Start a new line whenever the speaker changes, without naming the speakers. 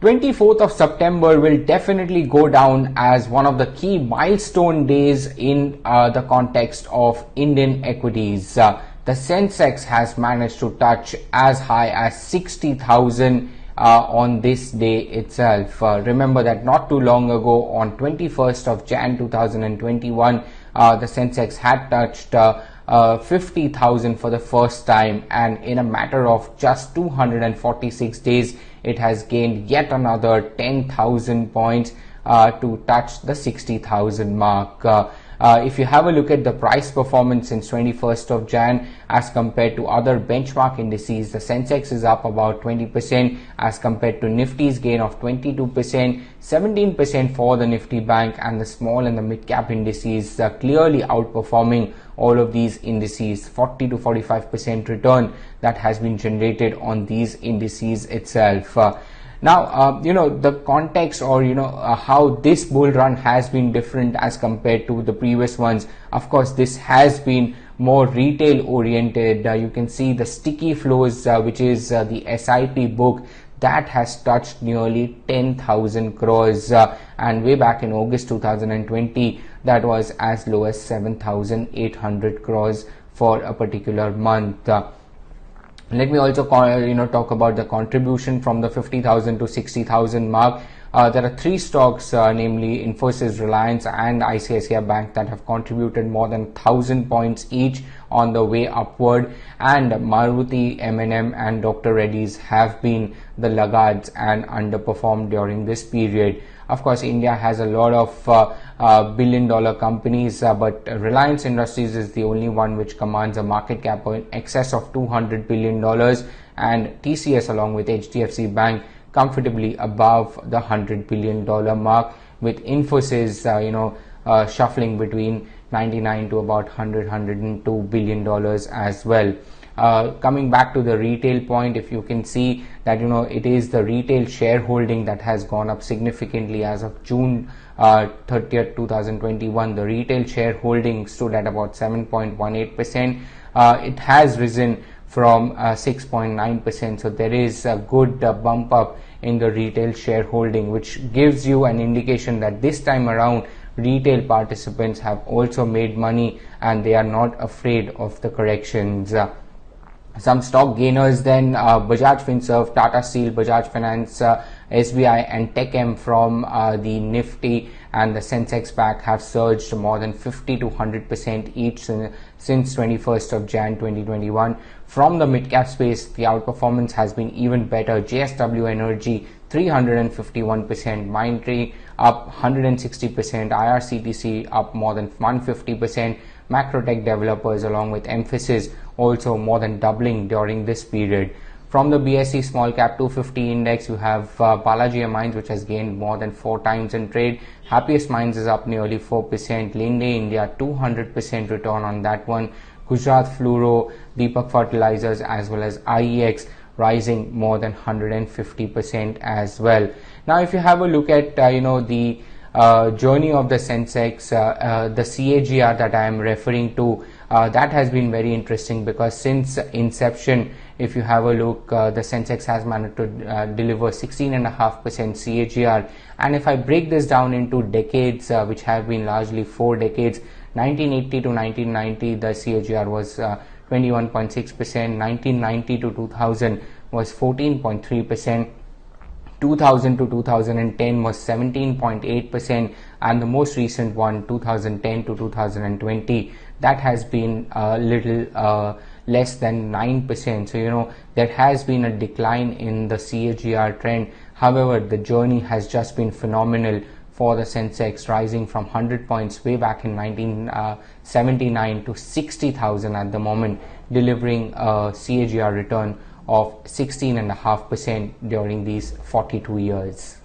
24th of September will definitely go down as one of the key milestone days in the context of Indian equities. The Sensex has managed to touch as high as 60,000 on this day itself. Remember that not too long ago, on 21st of Jan 2021, the Sensex had touched 50,000 for the first time, and in a matter of just 246 days, it has gained yet another 10,000 points to touch the 60,000 mark. If you have a look at the price performance since 21st of Jan as compared to other benchmark indices, the Sensex is up about 20% as compared to Nifty's gain of 22%, 17% for the Nifty Bank, and the small and the mid cap indices clearly outperforming all of these indices. 40 to 45% return that has been generated on these indices itself. Now, the context, or how this bull run has been different as compared to the previous ones. Of course, this has been more retail oriented. You can see the sticky flows, which is the SIP book, that has touched nearly 10,000 crores, and way back in August 2020, that was as low as 7,800 crores for a particular month. Let me also talk about the contribution from the 50,000 to 60,000 mark. There are three stocks, namely Infosys, Reliance and ICICI Bank, that have contributed more than 1,000 points each on the way upward, and Maruti, M&M and Dr. Reddy's have been the laggards and underperformed during this period. Of course, India has a lot of billion-dollar companies, but Reliance Industries is the only one which commands a market cap in excess of $200 billion, and TCS along with HDFC Bank comfortably above the $100 billion mark, with Infosys shuffling between 99 to about $102 billion as well. Coming back to the retail point, if you can see that it is the retail shareholding that has gone up significantly. As of June 30th 2021, the retail shareholding stood at about 7.18%. It has risen from 6.9%, so there is a good bump up in the retail shareholding, which gives you an indication that this time around retail participants have also made money and they are not afraid of the corrections. Some stock gainers then: Bajaj Finserv, Tata Steel, Bajaj Finance, SBI and TechM from the Nifty and the Sensex pack have surged more than 50 to 100% each since 21st of Jan 2021. From the mid-cap space, the outperformance has been even better. JSW Energy 351%, Mindtree up 160%, IRCTC up more than 150%, Macrotech Developers along with Mphasis also more than doubling during this period. From the BSE Small Cap 250 Index, you have Balaji Mines, which has gained more than 4 times in trade. Happiest Minds is up nearly 4%. Linde India 200% return on that one. Gujarat Fluoro, Deepak Fertilizers as well as IEX rising more than 150% as well. Now, if you have a look at the journey of the Sensex, the CAGR that I am referring to, that has been very interesting, because since inception, if you have a look, the Sensex has managed to deliver 16.5% CAGR. And if I break this down into decades, which have been largely 4 decades, 1980 to 1990, the CAGR was 21.6%, 1990 to 2000 was 14.3%, 2000 to 2010 was 17.8%, and the most recent one, 2010 to 2020, that has been a little less than 9%. So there has been a decline in the CAGR trend. However, the journey has just been phenomenal for the Sensex, rising from 100 points way back in 1979 to 60,000 at the moment, delivering a CAGR return of 16.5% during these 42 years.